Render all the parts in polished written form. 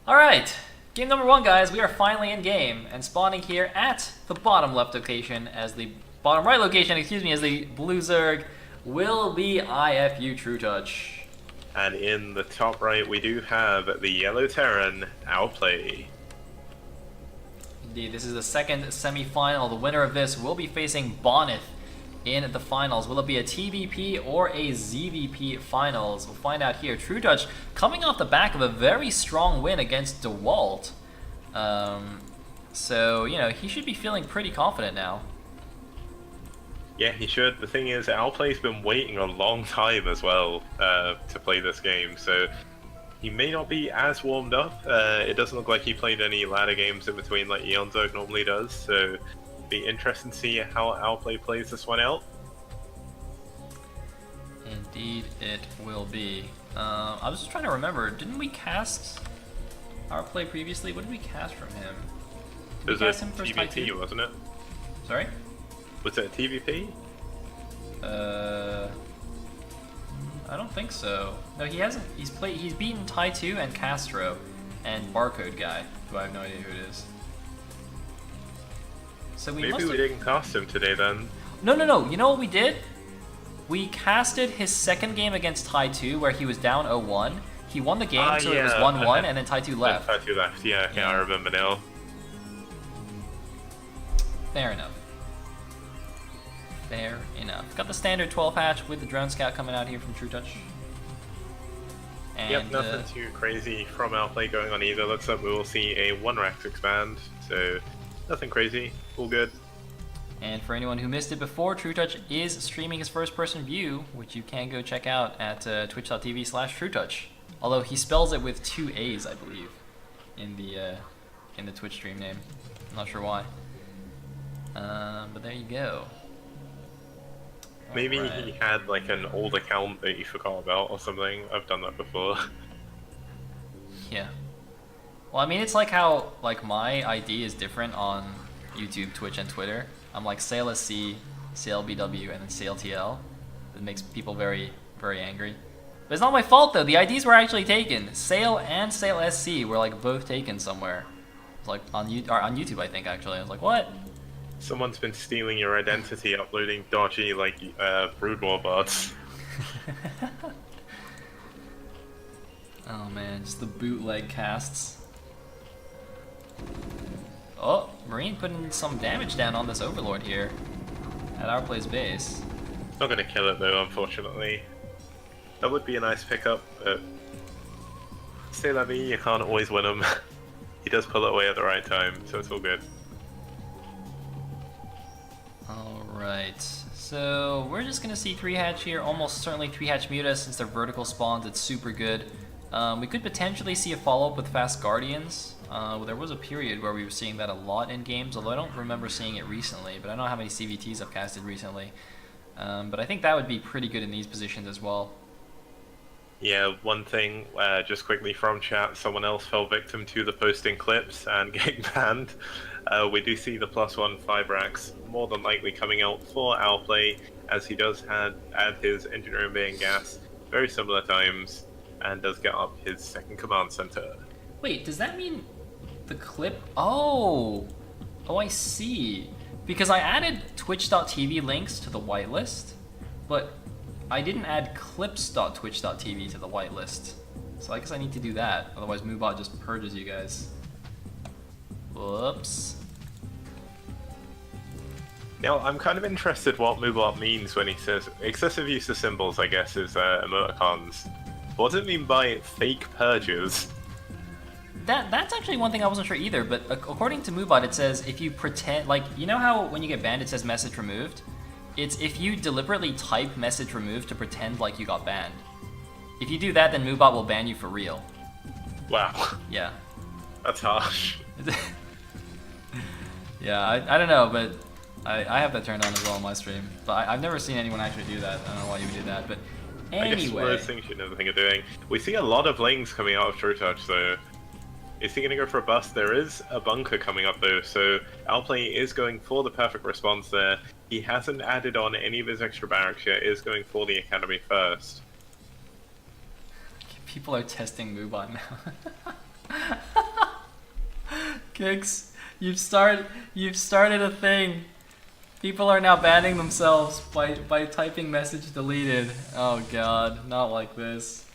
Alright, game number 1, guys. We are finally in game and spawning here at the bottom left location as the bottom right location, excuse me, as the blue Zerg will be IFU True Touch. And in the top right, we do have the yellow Terran outplay. Indeed, this is the second semi-final. The winner of this will be facing Bonneth in the finals. Will it be a TVP or a ZVP finals? We'll find out here. True Touch coming off the back of a very strong win against DeWalt. So, you know, he should be feeling pretty confident now. Yeah, he should. The thing is, Outplay's been waiting a long time as well to play this game, so he may not be as warmed up. It doesn't look like he played any ladder games in between like Eonzerg normally does, so be interesting to see how Outplay plays this one out. Indeed it will be. I was just trying to remember, didn't we cast our play previously? What did we cast from him? It was a TVP, wasn't it? Sorry? Was it a TVP? I don't think so. No, he hasn't. He's beaten Tai 2 and Castro and Barcode Guy, who I have no idea who it is. So Maybe we didn't cast him today then. No. You know what we did? We casted his second game against Tai 2 where he was down 0-1. He won the game, so it was 1-1, and then Tai 2 left. Tai 2 left, yeah, I remember now. Fair enough. Fair enough. Got the standard 12 hatch with the drone scout coming out here from True Touch. And, yep, nothing too crazy from Outplay going on either. Looks like we will see a 1-Rax expand, so nothing crazy, all good. And for anyone who missed it before, True Touch is streaming his first-person view, which you can go check out at twitch.tv/TrueTouch. Although he spells it with 2 A's, I believe, in the Twitch stream name. I'm not sure why. But there you go. Maybe he had like an old account that you forgot about or something. I've done that before. Yeah. Well, I mean, it's like how like my ID is different on YouTube, Twitch, and Twitter. I'm like Sayle SC, Sayle BW, and then Sayle TL. It makes people very, very angry. But it's not my fault though. The IDs were actually taken. Sayle and Sayle SC were like both taken somewhere. It's like on YouTube, I think actually. I was like, what? Someone's been stealing your identity, uploading dodgy like Brood War bots. Oh man, just the bootleg casts. Oh, Marine putting some damage down on this Overlord here at our play's base. Not gonna kill it though, unfortunately. That would be a nice pickup, but c'est la vie, you can't always win him. He does pull it away at the right time, so it's all good. Alright, so we're just gonna see 3-hatch here, almost certainly 3-hatch Muta since they're vertical spawns, it's super good. We could potentially see a follow-up with Fast Guardians. There was a period where we were seeing that a lot in games, although I don't remember seeing it recently, but I don't know how many CVTs I've casted recently. But I think that would be pretty good in these positions as well. Yeah, one thing, just quickly from chat, someone else fell victim to the posting clips and getting banned. We do see the +1 5-Rax more than likely coming out for Outplay, as he does add his engineering bay and gas very similar times, and does get up his second command center. Wait, does that mean the clip? Oh, I see. Because I added twitch.tv links to the whitelist, but I didn't add clips.twitch.tv to the whitelist. So I guess I need to do that, otherwise Moobot just purges you guys. Whoops. Now, I'm kind of interested what Moobot means when he says excessive use of symbols, I guess, is emoticons. What does it mean by fake purges? That's actually one thing I wasn't sure either, but according to Moobot, it says if you pretend, like, you know how when you get banned it says message removed? It's if you deliberately type message removed to pretend like you got banned. If you do that, then Moobot will ban you for real. Wow. Yeah. That's harsh. Yeah, I don't know, but I have that turned on as well on my stream. But I've never seen anyone actually do that. I don't know why you would do that, but anyway. I guess one of those things you never think of doing. We see a lot of lanes coming out of True Touch, so is he going to go for a bust? There is a bunker coming up though, so Outplay is going for the perfect response there. He hasn't added on any of his extra barracks yet, is going for the academy first. People are testing Moobot now. Kicks, you've started a thing. People are now banning themselves by typing message deleted. Oh god, not like this.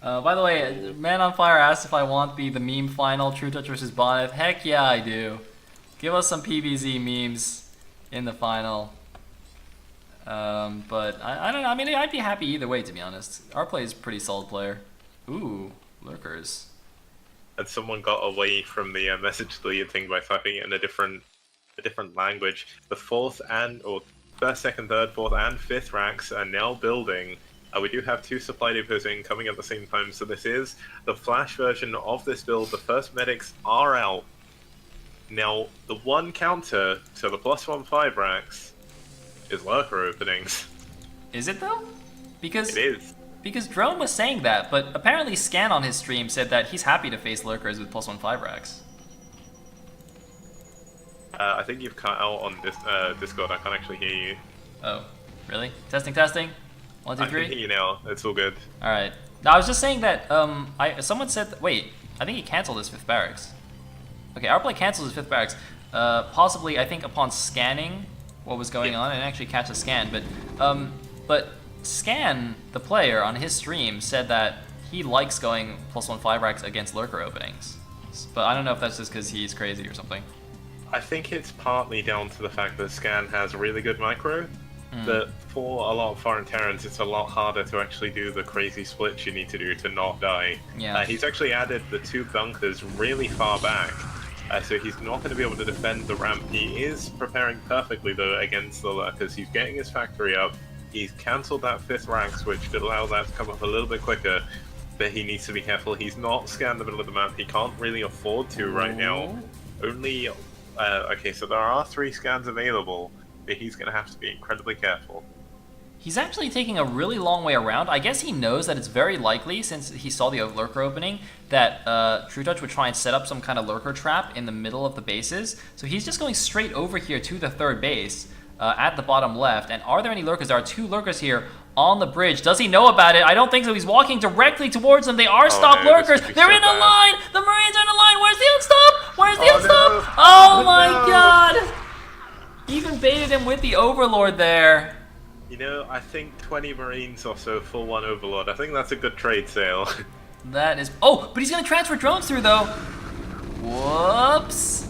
By the way, Man on Fire asked if I want the meme final, True Touch versus Bonnet. Heck yeah, I do. Give us some PvZ memes in the final. But I don't know. I mean, I'd be happy either way, to be honest. Our play is pretty solid player. Ooh, lurkers. And someone got away from the message deleted thing by typing it in a different language. The first, second, third, fourth, and fifth racks are now building. We do have 2 supply depots in coming at the same time, so this is the flash version of this build. The first medics are out. Now, the one counter to the +1 5 racks is lurker openings. Is it though? Because it is. Because Drone was saying that, but apparently Scan on his stream said that he's happy to face lurkers with +1 5 racks. I think you've cut out on this Discord. I can't actually hear you. Oh, really? Testing, testing. 1, 2, 3. I can hear you now. It's all good. All right. Now I was just saying that someone said wait, I think he canceled his 5th barracks. Okay, our play cancels his 5th barracks. Possibly, I think upon scanning what was going on, and actually catch the scan. But Scan, the player on his stream, said that he likes going +1 5 racks against lurker openings. But I don't know if that's just because he's crazy or something. I think it's partly down to the fact that Scan has really good micro. That for a lot of foreign Terrans, it's a lot harder to actually do the crazy splits you need to do to not die. Yeah. He's actually added the 2 bunkers really far back, so he's not going to be able to defend the ramp. He is preparing perfectly though against the lurkers. He's getting his factory up. He's cancelled that 5th rank switch to allow that to come up a little bit quicker, but he needs to be careful. He's not scanned the middle of the map. He can't really afford to right now. Only, okay, so there are 3 scans available, but he's going to have to be incredibly careful. He's actually taking a really long way around. I guess he knows that it's very likely, since he saw the lurker opening, that True Touch would try and set up some kind of lurker trap in the middle of the bases. So he's just going straight over here to the 3rd base. At the bottom left. And are there any lurkers? There are 2 lurkers here on the bridge. Does he know about it? I don't think so. He's walking directly towards them. They are stopped lurkers. They're in a line. The Marines are in a line. Where's the unstop? Where's the unstop? No. Oh my god. Even baited him with the Overlord there. You know, I think 20 Marines or so full 1 Overlord. I think that's a good trade sale. That is... Oh, but he's going to transfer drones through though. Whoops.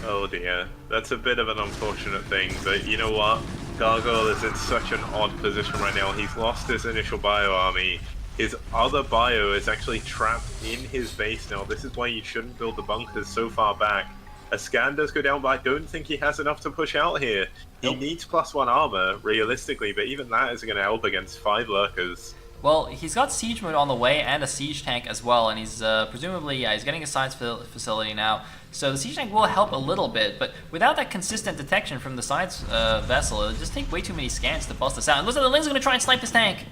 Oh dear, that's a bit of an unfortunate thing, but you know what? Gargoyle is in such an odd position right now. He's lost his initial bio army. His other bio is actually trapped in his base now. This is why you shouldn't build the bunkers so far back. A scan does go down, but I don't think he has enough to push out here. He needs +1 armor, realistically, but even that isn't going to help against 5 lurkers. Well, he's got siege mode on the way and a siege tank as well, and he's presumably, he's getting a science facility now. So the siege tank will help a little bit, but without that consistent detection from the science vessel, it'll just take way too many scans to bust us out. And listen, the Lings are going to try and snipe this tank.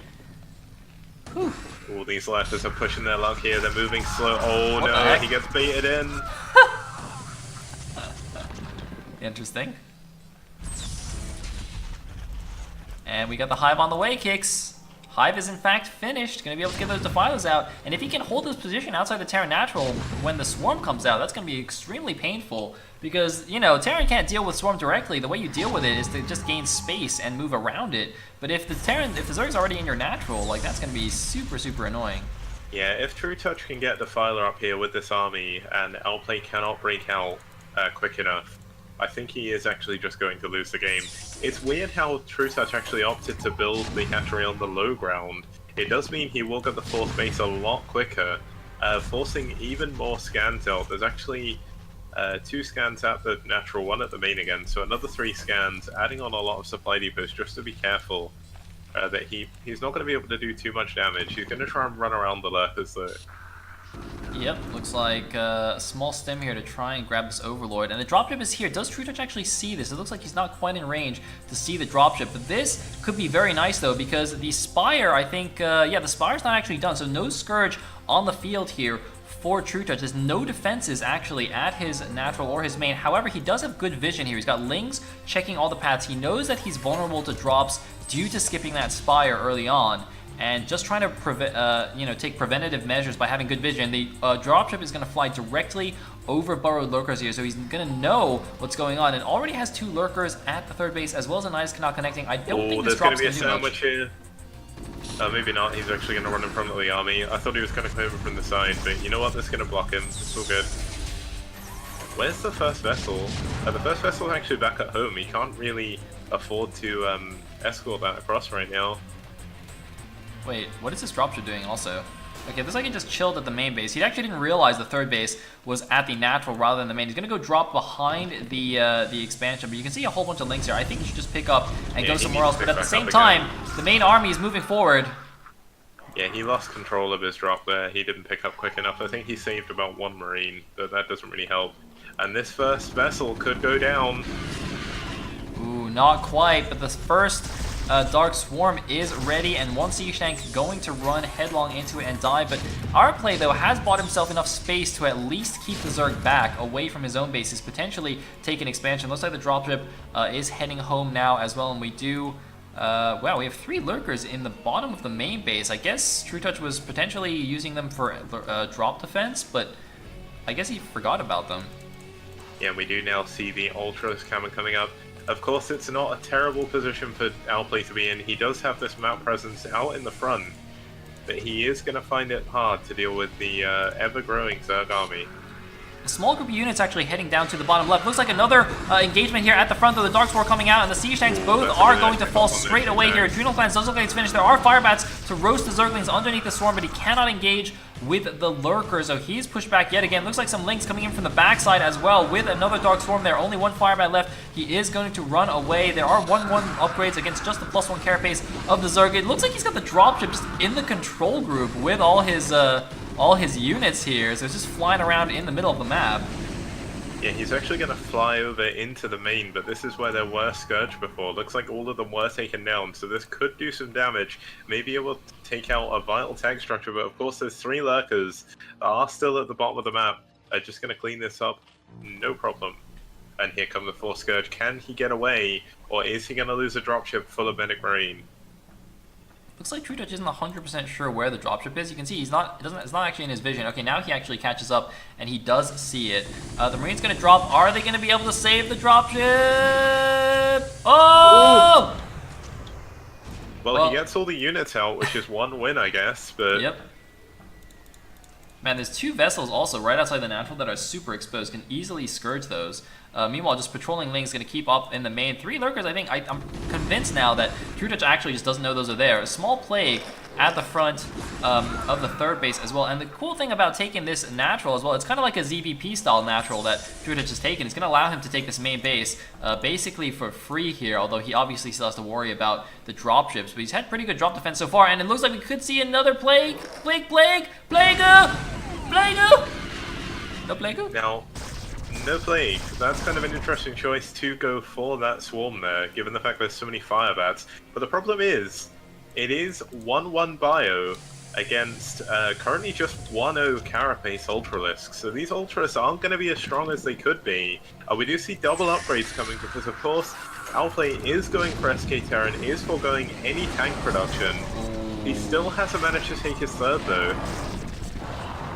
Whew. Ooh, these lefters are pushing their luck here. They're moving slow. Oh What no, he gets baited in. Interesting. And we got the Hive on the way, Kicks. Hive is in fact finished, going to be able to get those defilers out, and if he can hold his position outside the Terran Natural when the Swarm comes out, that's going to be extremely painful, because, you know, Terran can't deal with Swarm directly. The way you deal with it is to just gain space and move around it, but if the Zerg's already in your Natural, like, that's going to be super, super annoying. Yeah, if True Touch can get Defiler up here with this army, and Outplay cannot break out quick enough, I think he is actually just going to lose the game. It's weird how True Touch actually opted to build the hatchery on the low ground. It does mean he will get the 4th base a lot quicker, forcing even more scans out. There's actually 2 scans at the natural, 1 at the main again, so another 3 scans, adding on a lot of supply depots just to be careful that he's not going to be able to do too much damage. He's going to try and run around the lurkers though. Yep, looks like a small stem here to try and grab this Overlord. And the dropship is here. Does True Touch actually see this? It looks like he's not quite in range to see the dropship. But this could be very nice, though, because the Spire, I think, yeah, the Spire's not actually done. So no Scourge on the field here for True Touch. There's no defenses, actually, at his natural or his main. However, he does have good vision here. He's got Lings checking all the paths. He knows that he's vulnerable to drops due to skipping that Spire early on. and just trying to take preventative measures by having good vision. The dropship is going to fly directly over burrowed lurkers here, so he's going to know what's going on, and already has 2 lurkers at the third base, as well as a nice canal connecting. I don't think this drop's going to do much. Here. Maybe not. He's actually going to run in front of the army. I thought he was going to come over from the side, but you know what? This is going to block him. It's all good. Where's the first vessel? The first vessel is actually back at home. He can't really afford to escort that across right now. Wait, what is this dropship doing also? Okay, looks like he just chilled at the main base. He actually didn't realize the third base was at the natural rather than the main. He's going to go drop behind the expansion, but you can see a whole bunch of links here. I think he should just pick up and go somewhere else, but at the same time, the main army is moving forward. Yeah, he lost control of his drop there. He didn't pick up quick enough. I think he saved about 1 Marine, but that doesn't really help. And this first vessel could go down. Ooh, not quite, but the first Dark Swarm is ready, and 1 Siege Tank going to run headlong into it and die. But our play, though, has bought himself enough space to at least keep the Zerg back away from his own bases, potentially take an expansion. Looks like the dropship is heading home now as well, and we do... wow, we have 3 lurkers in the bottom of the main base. I guess True Touch was potentially using them for drop defense, but I guess he forgot about them. Yeah, we do now see the Ultras coming up. Of course, it's not a terrible position for Outplay to be in. He does have this map presence out in the front, but he is going to find it hard to deal with the ever-growing Zerg army. A small group of units actually heading down to the bottom left. Looks like another engagement here at the front of the Darksword coming out, and the Siege Tanks both are going to fall straight away here. Adrenal Clans does look like it's finished. There are Firebats to roast the Zerglings underneath the Swarm, but he cannot engage with the Lurker, so he's pushed back yet again. Looks like some links coming in from the backside as well with another Dark Swarm there. Only 1 Firebat left. He is going to run away. There are 1/1 upgrades against just the +1 carapace of the Zerg. It looks like he's got the dropship just in the control group with all his units here, so it's just flying around in the middle of the map. Yeah, he's actually going to fly over into the main, but this is where there were Scourge before. Looks like all of them were taken down, so this could do some damage. Maybe it will take out a vital tag structure, but of course there's 3 lurkers that are still at the bottom of the map. They're just going to clean this up, no problem. And here come the 4 Scourge. Can he get away, or is he going to lose a dropship full of Medic Marine? Looks like True Touch isn't 100% sure where the dropship is. You can see it's not actually in his vision. Okay, now he actually catches up, and he does see it. The Marine's going to drop. Are they going to be able to save the dropship? Oh! Well, he gets all the units out, which is 1 win, I guess, but... Yep. Man, there's 2 vessels also right outside the natural that are super exposed. Can easily scourge those. Meanwhile, just patrolling links going to keep up in the main. 3 lurkers, I think. I'm convinced now that True Touch actually just doesn't know those are there. A small plague at the front of the third base as well. And the cool thing about taking this natural as well, it's kind of like a ZVP style natural that True Touch has taken. It's going to allow him to take this main base basically for free here, although he obviously still has to worry about the dropships. But he's had pretty good drop defense so far, and it looks like we could see another plague. Plague! No plague? Now, no plague. That's kind of an interesting choice to go for that swarm there, given the fact there's so many Firebats. But the problem is, it is 1/1 bio against currently just 1/0 Carapace Ultralisks. So these Ultras aren't going to be as strong as they could be. We do see double upgrades coming because, of course, Outplay is going for SK Terran, is foregoing any tank production. He still hasn't managed to take his third, though.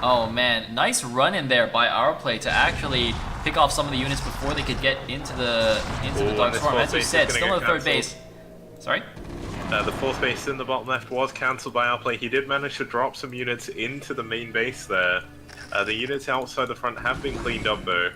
Oh man, nice run in there by our play to actually pick off some of the units before they could get into the Dark Swarm. As you said, still no third base. Sorry? The 4th base in the bottom left was cancelled by our play. He did manage to drop some units into the main base there. The units outside the front have been cleaned up though.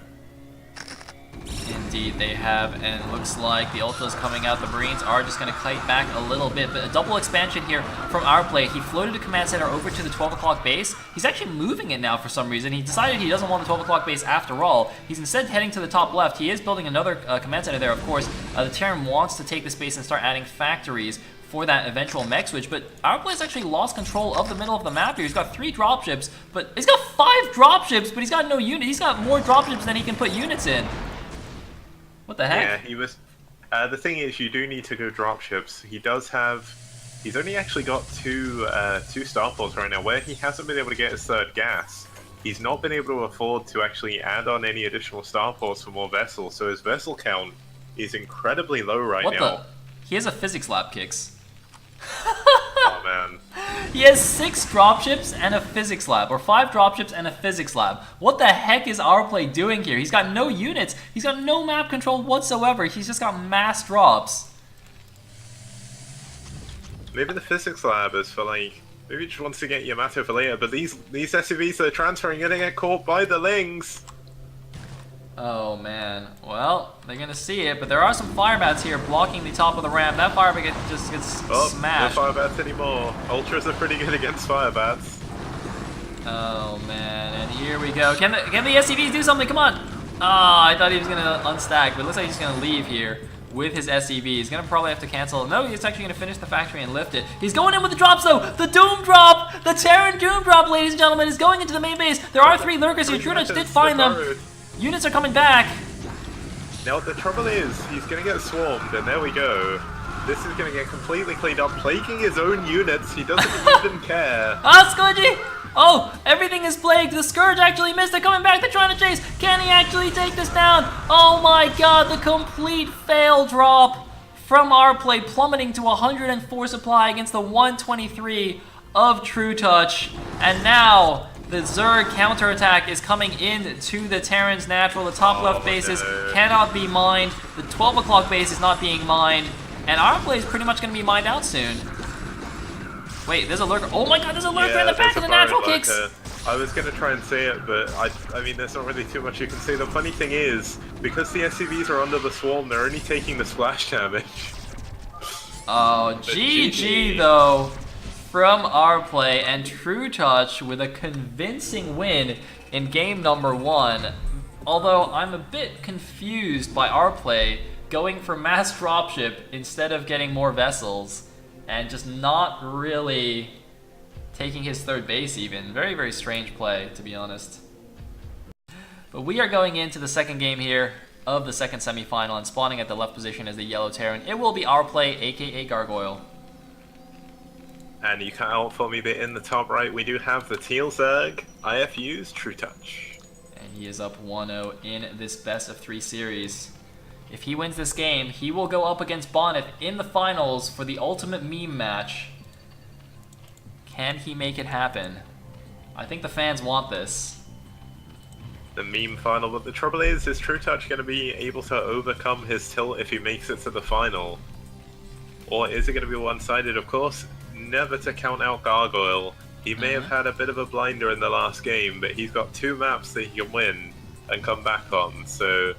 Indeed they have, and it looks like the Ultras coming out. The Marines are just going to kite back a little bit, but a double expansion here from our play. He floated a command center over to the 12 o'clock base. He's actually moving it now for some reason. He decided he doesn't want the 12 o'clock base after all. He's instead heading to the top left. He is building another command center there, of course. The Terran wants to take the space and start adding factories for that eventual mech switch, but our play's actually lost control of the middle of the map here. He's got 3 dropships, but he's got 5 dropships, but he's got no unit. He's got more dropships than he can put units in. What the heck? Yeah, he was... the thing is, you do need to go dropships. He does have... He's only actually got 2 starports right now, where he hasn't been able to get his 3rd gas. He's not been able to afford to actually add on any additional starports for more vessels, so his vessel count is incredibly low right now. He has a physics lab kicks. Oh man. He has 6 dropships and a physics lab, or 5 dropships and a physics lab. What the heck is our play doing here? He's got no units. He's got no map control whatsoever. He's just got mass drops. Maybe the physics lab is for like, maybe he just wants to get Yamato for later, but these SUVs are transferring, gonna get caught by the Lings. Oh man, well, they're gonna see it, but there are some fire bats here blocking the top of the ramp. That fire bat just gets smashed. No fire bats anymore. Ultras are pretty good against fire bats. Oh man, and here we go. Can the SCVs do something? Come on! Ah, I thought he was gonna unstack, but it looks like he's gonna leave here with his SCV. He's gonna probably have to cancel. No, he's actually gonna finish the factory and lift it. He's going in with the drops though! The Doom Drop! The Terran Doom Drop, ladies and gentlemen, is going into the main base. There are 3 lurkers here. TrueTouch did find them. Units are coming back. Now the trouble is, he's gonna get swarmed, and there we go. This is gonna get completely cleaned up, plaguing his own units. He doesn't even care. Ah, Scourgy! Oh, everything is plagued. The Scourge actually missed. They're coming back. They're trying to chase. Can he actually take this down? Oh my god, the complete fail drop from our play, plummeting to 104 supply against the 123 of TrueTouch. And now the Zerg counterattack is coming in to the Terran's natural. The top left bases cannot be mined. The 12 o'clock base is not being mined. And our play is pretty much going to be mined out soon. Wait, there's a lurker. Oh my god, there's a lurker in the back of the natural kicks. I was going to try and say it, but I mean, there's not really too much you can say. The funny thing is, because the SCVs are under the swarm, they're only taking the splash damage. Oh, GG though from our play, and TrueTouch with a convincing win in game number 1. Although I'm a bit confused by our play going for mass dropship instead of getting more vessels, and just not really taking his 3rd base even. Very, very strange play, to be honest. But we are going into the 2nd game here of the 2nd semifinal, and spawning at the left position is the yellow Terran. It will be our play, aka Gargoyle. And you cut out for me, but in the top right, we do have the Teal Zerg, IFU's TrueTouch. And he is up 1-0 in this best of 3 series. If he wins this game, he will go up against Bonnet in the finals for the ultimate meme match. Can he make it happen? I think the fans want this. The meme final, but the trouble is TrueTouch going to be able to overcome his tilt if he makes it to the final? Or is it going to be one-sided? Of course, never to count out Gargoyle. He may have had a bit of a blinder in the last game, but he's got 2 maps that he can win and come back on, so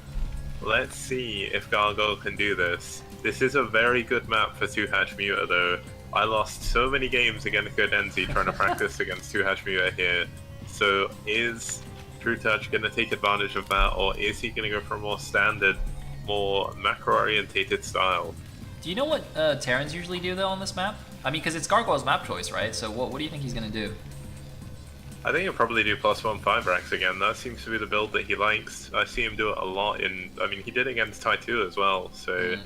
let's see if Gargoyle can do this. This is a very good map for 2-Hatch Muta though. I lost so many games against Godenzi trying to practice against 2-Hatch Muta here. So is TrueTouch going to take advantage of that, or is he going to go for a more standard, more macro-orientated style? Do you know what Terrans usually do though on this map? I mean, because it's Gargoyle's map choice, right? So what do you think he's going to do? I think he'll probably do +1 5 racks again. That seems to be the build that he likes. I see him do it a lot in... I mean, he did it against Tai 2 as well, so...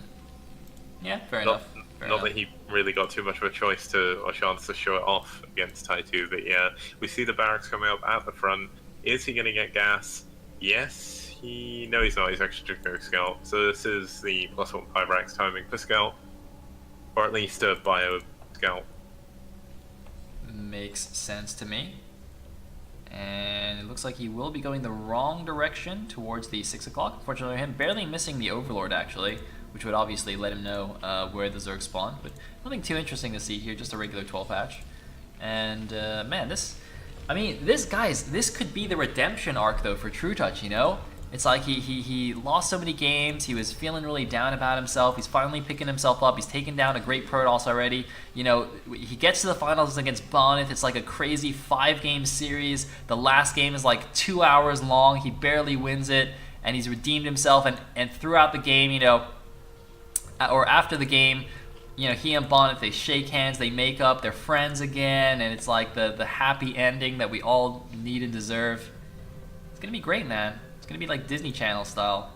Yeah, fair enough. Not that he really got too much of a choice to, or chance to show it off against Tai 2, but yeah. We see the barracks coming up at the front. Is he going to get gas? Yes. No, he's not. He's actually just going Scout. So this is the +1 5 racks timing for Scout. Or at least a bio Scout. Makes sense to me. And it looks like he will be going the wrong direction towards the 6 o'clock. Unfortunately, him barely missing the Overlord, actually, which would obviously let him know where the Zerg spawn. But nothing too interesting to see here, just a regular 12 patch. And man, this could be the redemption arc, though, for TrueTouch, you know? It's like he lost so many games, he was feeling really down about himself, he's finally picking himself up, he's taken down a great Protoss already. You know, he gets to the finals against Bonnet, it's like a crazy 5-game series, the last game is like 2 hours long, he barely wins it, and he's redeemed himself, and throughout the game, you know, or after the game, you know, he and Bonnet, they shake hands, they make up, they're friends again, and it's like the happy ending that we all need and deserve. It's gonna be great, man. It's gonna be like Disney Channel style.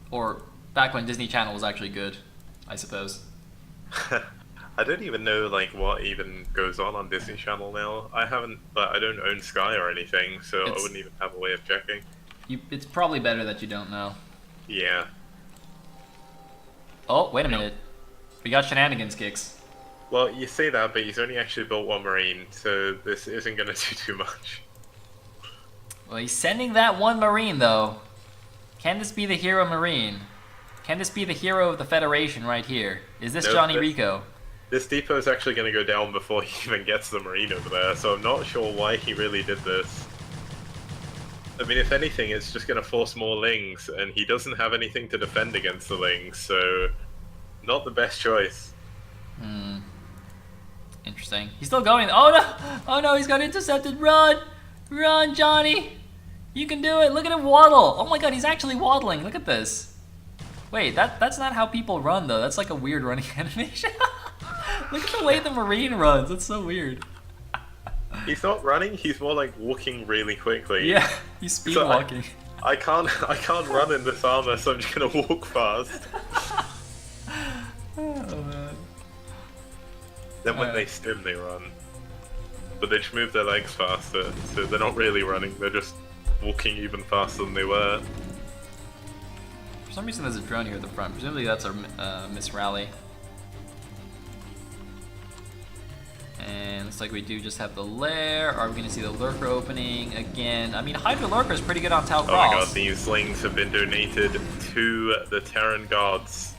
Or back when Disney Channel was actually good, I suppose. I don't even know like what even goes on Disney Channel now. I don't own Sky or anything, so I wouldn't even have a way of checking. It's probably better that you don't know. Yeah. Oh, wait a minute. We got shenanigans kicks. Well, you say that, but he's only actually built one Marine, so this isn't going to do too much. Well, he's sending that one Marine, though. Can this be the hero Marine? Can this be the hero of the Federation right here? Is this Johnny Rico? This depot is actually going to go down before he even gets the Marine over there, so I'm not sure why he really did this. I mean, if anything, it's just going to force more Lings, and he doesn't have anything to defend against the Lings, so not the best choice. Hmm. Interesting. He's still going. Oh no! Oh no, he's got intercepted. Run! Run, Johnny! You can do it! Look at him waddle! Oh my god, he's actually waddling. Look at this. Wait, that's not how people run, though. That's like a weird running animation. Look at the way the Marine runs. That's so weird. He's not running, he's more like walking really quickly. Yeah, he's speed walking. I can't run in this armor, so I'm just gonna walk fast. Oh man. Then when they stim, they run. But they just move their legs faster, so they're not really running, they're just walking even faster than they were. For some reason there's a drone here at the front. Presumably that's our Miss Rally. And looks like we do just have the lair. Are we going to see the lurker opening again? I mean, Hydra Lurker is pretty good on Tau Cross. Oh my god, these Lings have been donated to the Terran gods.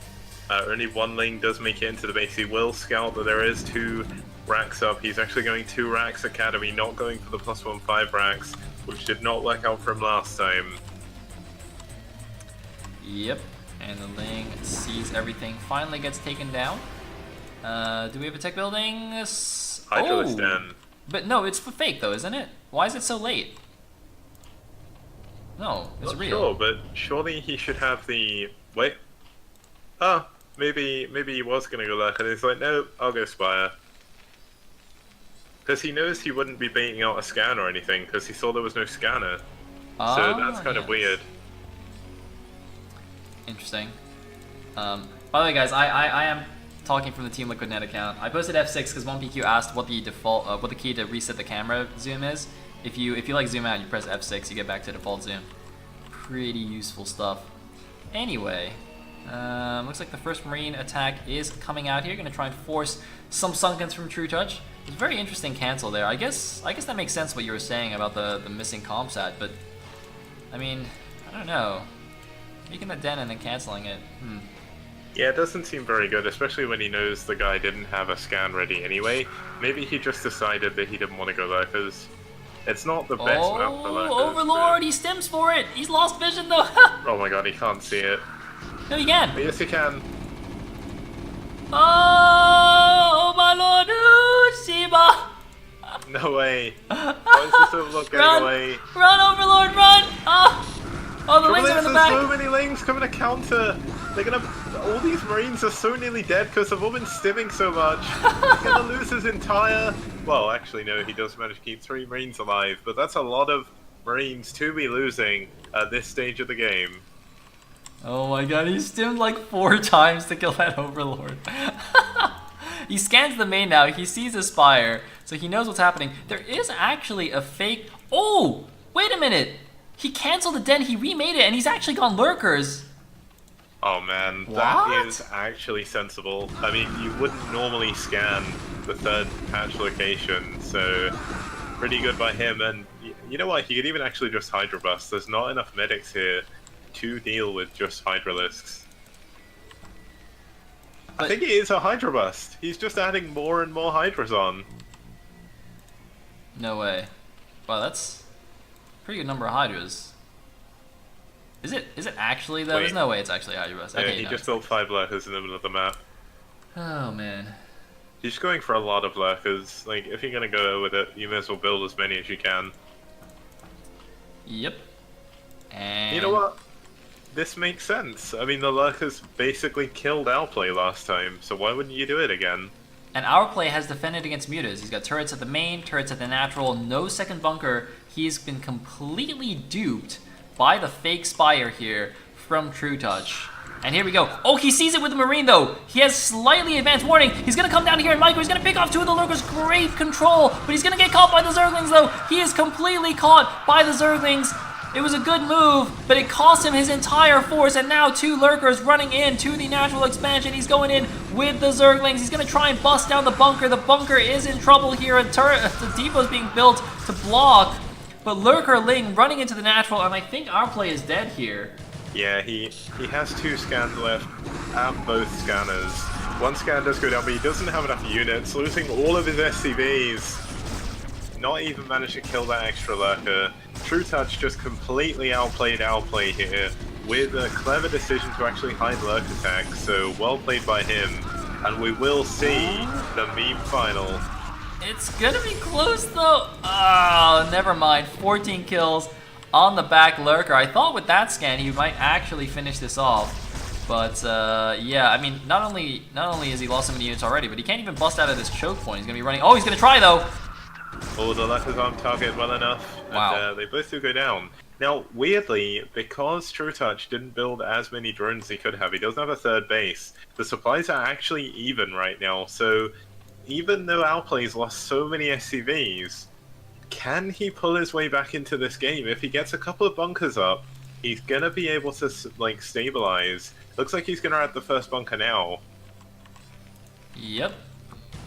Only one Ling does make it into the base. He will scout that there is 2 racks up. He's actually going 2 racks Academy, not going for the +1/5 racks, which did not work out for him last time. Yep, and the Ling sees everything, finally gets taken down. Do we have a tech building? Hydralisk Den. But no, it's fake though, isn't it? Why is it so late? No, it's Not real. sure, but surely he should have the... Wait. Ah, maybe he was going to go lurk, and he's like, no, I'll go Spire. Because he knows he wouldn't be baiting out a scan or anything, because he saw there was no scanner. So that's kind of weird. Interesting. By the way, guys, I am talking from the TeamLiquid Net account. I posted F6 because 1PQ asked what the default, what the key to reset the camera zoom is. If you like zoom out, you press F6, you get back to default zoom. Pretty useful stuff. Anyway, looks like the first Marine attack is coming out here. Gonna try and force some Sunkens from True Touch. It's a very interesting cancel there. I guess that makes sense what you were saying about the missing comsat, but I mean, I don't know. Making the den and then canceling it. Yeah, it doesn't seem very good, especially when he knows the guy didn't have a scan ready anyway. Maybe he just decided that he didn't want to go lurkers. It's not the best map for lurkers. Oh, Overlord! He stims for it! He's lost vision though! Oh my god, he can't see it. No, he can! But yes, he can. Oh my lord! Ooh, Sheba! No way. Why is this Overlord going away? Run, Overlord, run! Oh, the Lings are in the back! There's so many Lings coming to counter! They're gonna... All these Marines are so nearly dead because they've all been stimming so much. He's gonna lose his entire... Well, actually no, he does manage to keep 3 Marines alive, but that's a lot of Marines to be losing at this stage of the game. Oh my god, he stimmed like 4 times to kill that Overlord. He scans the main now, he sees a Spire, so he knows what's happening. There is actually a fake... Oh! Wait a minute! He canceled the den, he remade it, and he's actually gone Lurkers. Oh man, that is actually sensible. I mean, you wouldn't normally scan the 3rd patch location, so pretty good by him. And you know what, he could even actually just Hydra Bust. There's not enough medics here to deal with just Hydralisks. I think it is a Hydra Bust. He's just adding more and more Hydras on. No way. Wow, that's a pretty good number of Hydras. Is it actually though? Wait. There's no way it's actually Hydra Bust. Yeah, Okay, he no. just built 5 lurkers in the middle of the map. Oh man. He's going for a lot of lurkers. Like, if you're gonna go with it, you may as well build as many as you can. Yep. And You know what? This makes sense. I mean, the lurkers basically killed our play last time, so why wouldn't you do it again? And our play has defended against mutas. He's got turrets at the main, turrets at the natural, no second bunker. He's been completely duped by the fake Spire here from True Touch. And here we go. Oh, he sees it with the Marine though. He has slightly advanced warning. He's gonna come down here and Micro, he's gonna pick off 2 of the Lurkers. Great control, but he's gonna get caught by the Zerglings though. He is completely caught by the Zerglings. It was a good move, but it cost him his entire force, and now 2 lurkers running in to the natural expansion. He's going in with the Zerglings. He's going to try and bust down the bunker. The bunker is in trouble here. The depot's being built to block, but Lurker Ling running into the natural, and I think our play is dead here. Yeah, he has 2 scans left at both scanners. 1 scan does go down, but he doesn't have enough units, losing all of his SCVs. Not even managed to kill that extra lurker. True Touch just completely outplayed our play here with a clever decision to actually hide lurk attacks, so well played by him. And we will see the meme final. It's gonna be close though. Oh, never mind. 14 kills on the back lurker. I thought with that scan he might actually finish this off. But yeah, I mean, not only has he lost so many units already, but he can't even bust out of this choke point. He's gonna be running. Oh, he's gonna try though. Oh, the lurkers aren't target well enough. Wow. And they both do go down. Now, weirdly, because True Touch didn't build as many drones as he could have, he doesn't have a 3rd base, the supplies are actually even right now. So even though Outplay's lost so many SCVs, can he pull his way back into this game? If he gets a couple of bunkers up, he's gonna be able to like stabilize. Looks like he's gonna add the first bunker now. Yep.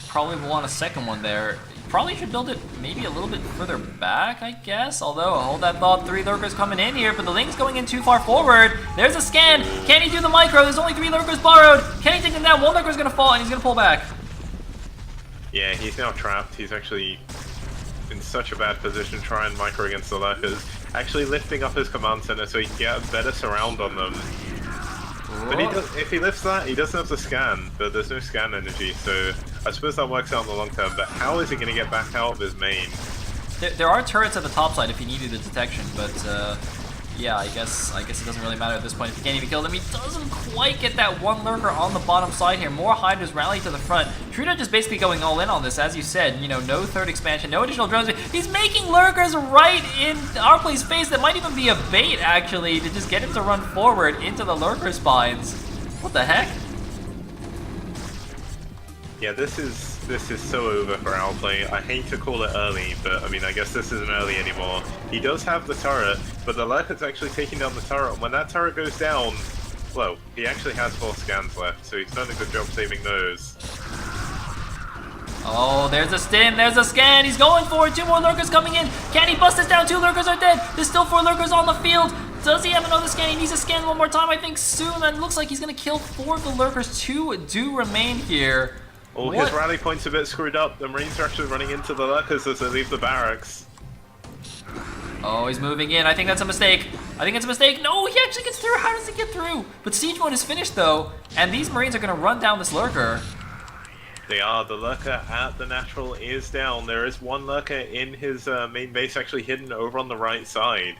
Probably want a second one there. Probably should build it maybe a little bit further back, I guess. Although, hold that thought, 3 lurkers coming in here, but the Ling's going in too far forward. There's a scan. Can he do the micro? There's only 3 lurkers borrowed. Can he take them down? 1 lurker's gonna fall, and he's gonna pull back. Yeah, he's now trapped. He's actually in such a bad position to try and micro against the lurkers. Actually lifting up his command center so he can get a better surround on them. But if he lifts that, he doesn't have the scan, but there's no scan energy, so I suppose that works out in the long term, but how is he going to get back out of his main? There are turrets at the top side if he needed the detection, but yeah, I guess it doesn't really matter at this point if he can't even kill them. He doesn't quite get that 1 lurker on the bottom side here. More Hydras rally to the front. True Touch is basically going all in on this, as you said. You know, no 3rd expansion, no additional drones. He's making lurkers right in our play's face. That might even be a bait, actually, to just get him to run forward into the lurker spines. What the heck? Yeah, this is so over for Outplay. I hate to call it early, but I mean, I guess this isn't early anymore. He does have the turret, but the lurker's actually taking down the turret, and when that turret goes down, well, he actually has 4 scans left, so he's done a good job saving those. Oh, there's a stim, there's a scan, he's going for it, 2 more lurkers coming in. Can he bust this down? 2 lurkers are dead. There's still 4 lurkers on the field. Does he have another scan? He needs to scan 1 more time, I think soon, and it looks like he's gonna kill 4 of the lurkers. 2 do remain here. Oh, his rally point's a bit screwed up. The Marines are actually running into the lurkers as they leave the barracks. Oh, he's moving in. I think that's a mistake. I think it's a mistake. No, he actually gets through. How does he get through? But siege mode is finished, though, and these Marines are going to run down this lurker. They are. The lurker at the natural is down. There is 1 lurker in his main base actually hidden over on the right side.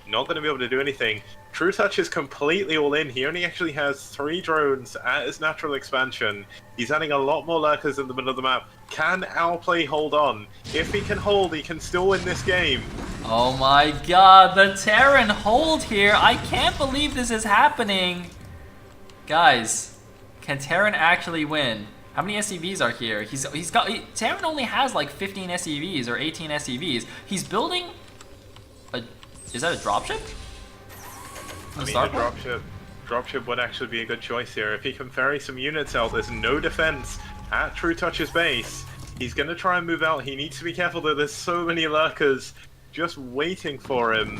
Not going to be able to do anything. True Touch is completely all in. He only actually has 3 drones at his natural expansion. He's adding a lot more lurkers in the middle of the map. Can Outplay hold on? If he can hold, he can still win this game. Oh my god, the Terran hold here. I can't believe this is happening. Guys, can Terran actually win? How many SCVs are here? Terran only has like 15 SCVs or 18 SCVs. He's building a... Is that a dropship? I mean, the dropship would actually be a good choice here. If he can ferry some units out, there's no defense at True Touch's base. He's going to try and move out. He needs to be careful that there's so many lurkers just waiting for him.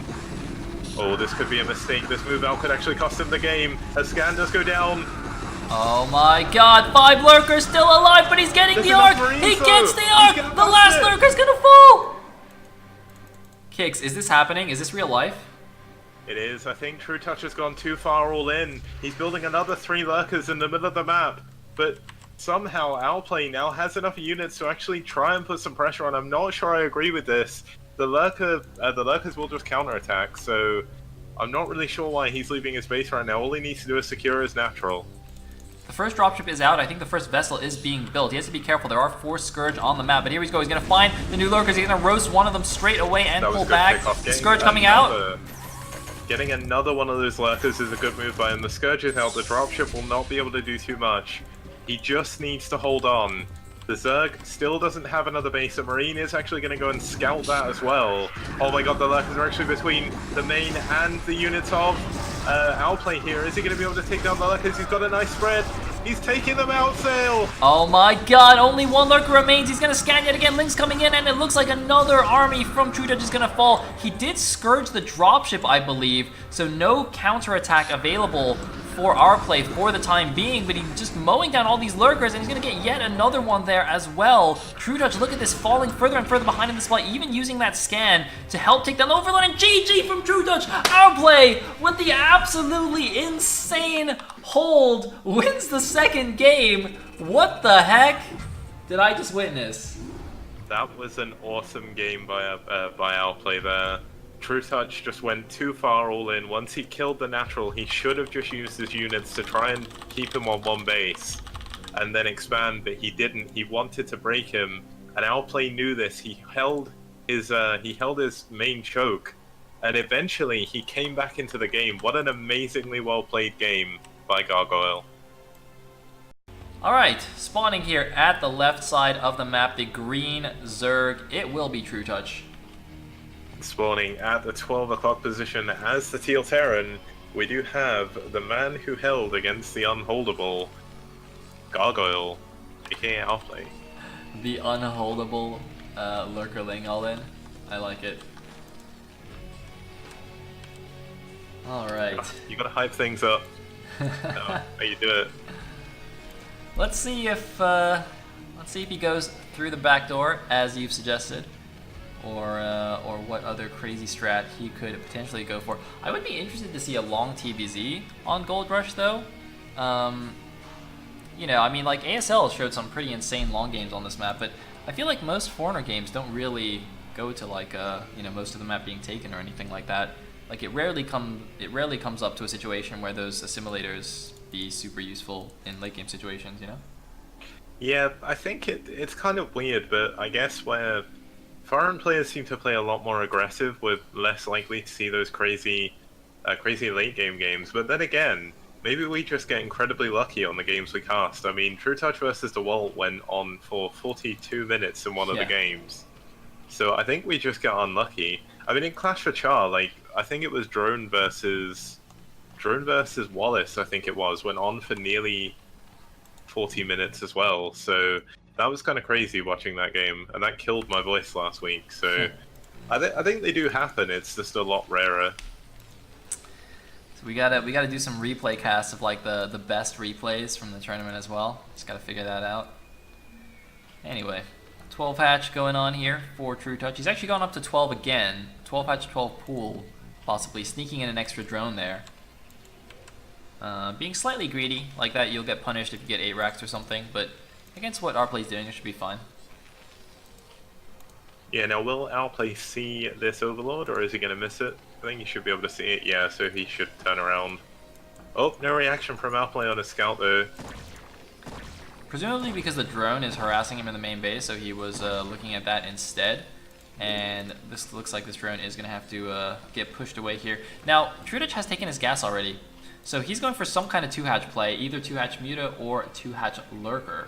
Oh, this could be a mistake. This move out could actually cost him the game. A scan does go down. Oh my god, 5 lurkers still alive, but he's getting the arc! He gets the arc! The last lurker's gonna fall! Kicks, is this happening? Is this real life? It is. I think True Touch has gone too far all in. He's building another 3 lurkers in the middle of the map, but somehow Outplay now has enough units to actually try and put some pressure on. I'm not sure I agree with this. The lurkers will just counterattack, so I'm not really sure why he's leaving his base right now. All he needs to do is secure his natural. The first dropship is out. I think the first vessel is being built. He has to be careful. There are 4 Scourge on the map, but here we go. He's going to find the new lurkers. He's going to roast one of them straight away and pull back. The Scourge coming out. Getting another one of those lurkers is a good move by him. The Scourge is out. The dropship will not be able to do too much. He just needs to hold on. The Zerg still doesn't have another base, so Marine is actually going to go and scout that as well. Oh my god, the lurkers are actually between the main and the units of Outplay here. Is he going to be able to take down the lurkers? He's got a nice spread. He's taking them out, Sayle! Oh my god, only one lurker remains. He's gonna scan yet again. Link's coming in, and it looks like another army from True Touch is gonna fall. He did scourge the dropship, I believe, so no counterattack available for our play for the time being, but he's just mowing down all these lurkers, and he's gonna get yet another one there as well. True Touch, look at this, falling further and further behind in the spot, even using that scan to help take down the Overlord, and GG from True Touch. Our play with the absolutely insane hold wins the second game. What the heck did I just witness? That was an awesome game by Outplay there. True Touch just went too far all in. Once he killed the natural, he should have just used his units to try and keep him on one base and then expand, but he didn't. He wanted to break him, and Outplay knew this. He held his main choke, and eventually he came back into the game. What an amazingly well played game by Gargoyle. Alright, spawning here at the left side of the map, the green Zerg. It will be True Touch. Spawning at the 12 o'clock position as the Teal Terran, we do have the man who held against the unholdable, Gargoyle, aka Outplay. The unholdable lurkerling all in. I like it. Alright. You gotta hype things up. No, how you do it. Let's see if he goes through the back door as you've suggested, or what other crazy strat he could potentially go for. I would be interested to see a long TBZ on Gold Rush though. You know, I mean, like ASL showed some pretty insane long games on this map, but I feel like most Foreigner games don't really go to like you know, most of the map being taken or anything like that. Like it rarely comes up to a situation where those assimilators be super useful in late game situations, you know? Yeah, I think it's kind of weird, but I guess where foreign players seem to play a lot more aggressive, we're less likely to see those crazy late game games. But then again, maybe we just get incredibly lucky on the games we cast. I mean, True Touch versus DeWalt went on for 42 minutes in one of the games. So I think we just got unlucky. I mean, in Clash for Char, like, I think it was Drone versus Wallace, I think it was, went on for nearly 40 minutes as well. So that was kind of crazy watching that game, and that killed my voice last week. So I think they do happen. It's just a lot rarer. So we gotta do some replay casts of like the best replays from the tournament as well. Just gotta figure that out. Anyway, 12 hatch going on here for True Touch. He's actually gone up to 12 again. 12 hatch, 12 pool, possibly sneaking in an extra drone there. Being slightly greedy, like that you'll get punished if you get 8 racks or something, but against what Outplay's doing, it should be fine. Yeah, now will Outplay see this Overlord, or is he going to miss it? I think he should be able to see it, yeah, so he should turn around. Oh, no reaction from Outplay on his scout though. Presumably because the drone is harassing him in the main base, so he was looking at that instead. And this looks like this drone is going to have to get pushed away here. Now, True Touch has taken his gas already. So he's going for some kind of 2-hatch play, either 2-hatch Muta or 2-hatch Lurker.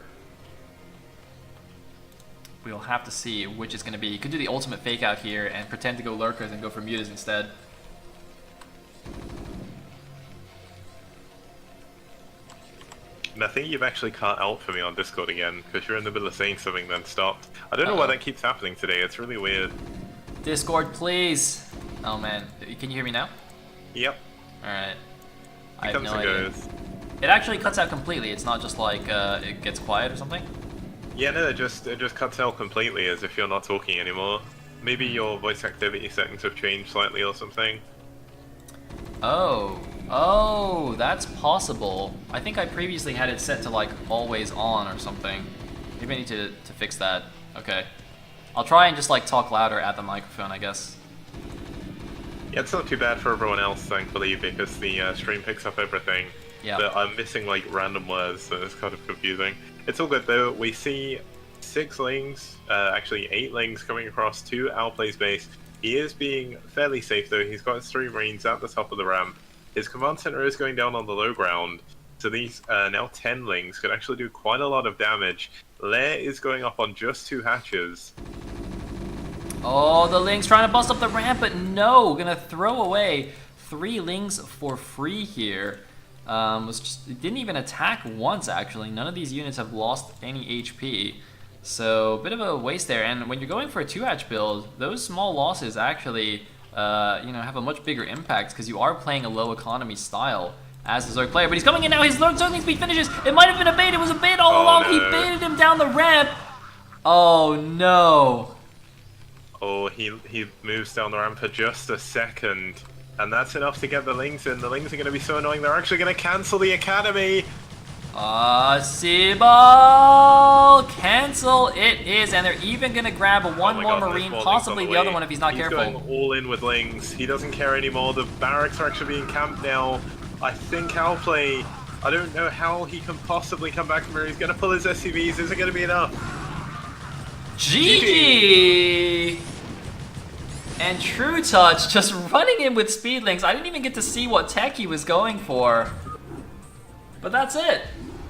We'll have to see which is going to be. He could do the ultimate fake out here and pretend to go Lurkers and go for Mutas instead. And I think you've actually cut out for me on Discord again, because you're in the middle of saying something then stopped. I don't know why that keeps happening today, it's really weird. Discord, please! Oh man, can you hear me now? Yep. Alright. It comes and goes. It actually cuts out completely, it's not just like it gets quiet or something? Yeah, no, it just cuts out completely as if you're not talking anymore. Maybe your voice activity settings have changed slightly or something. Oh, that's possible. I think I previously had it set to like always on or something. Maybe I need to fix that. Okay. I'll try and just like talk louder at the microphone, I guess. Yeah, it's not too bad for everyone else, thankfully, because the stream picks up everything. Yeah. But I'm missing like random words, so it's kind of confusing. It's all good though. We see 6 lings, actually 8 lings coming across to Outplay's base. He is being fairly safe though. He's got his 3 marines at the top of the ramp. His command center is going down on the low ground. So these now 10 lings could actually do quite a lot of damage. Lair is going up on just 2 hatches. Oh, the Ling's trying to bust up the ramp, but no, gonna throw away 3 Lings for free here. Didn't even attack once, actually. None of these units have lost any HP. So, bit of a waste there. And when you're going for a 2-hatch build, those small losses actually, have a much bigger impact because you are playing a low economy style as the Zerg player. But he's coming in now. His Zergling speed finishes. It might have been a bait. It was a bait all along. No. He baited him down the ramp. Oh, no. Oh, he moves down the ramp for just a second. And that's enough to get the Lings in. The Lings are going to be so annoying. They're actually going to cancel the Academy. Seaball! Cancel it is, and they're even going to grab one more Marine, possibly the other one if he's not careful. He's going all in with Lings. He doesn't care anymore. The barracks are actually being camped now. I think Outplay, I don't know how he can possibly come back from here. He's going to pull his SCVs. Is it going to be enough? GG! And True Touch just running in with Speedlings. I didn't even get to see what tech he was going for. But that's it.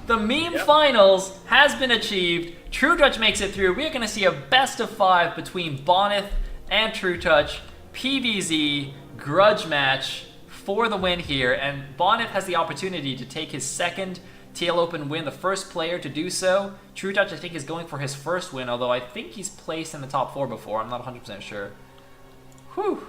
The meme finals has been achieved. True Touch makes it through. We are going to see a best of 5 between Bonneth and True Touch. PVZ grudge match for the win here. And Bonneth has the opportunity to take his second TL Open win, the first player to do so. True Touch, I think, is going for his first win, although I think he's placed in the top 4 before. I'm not 100% sure. Whew.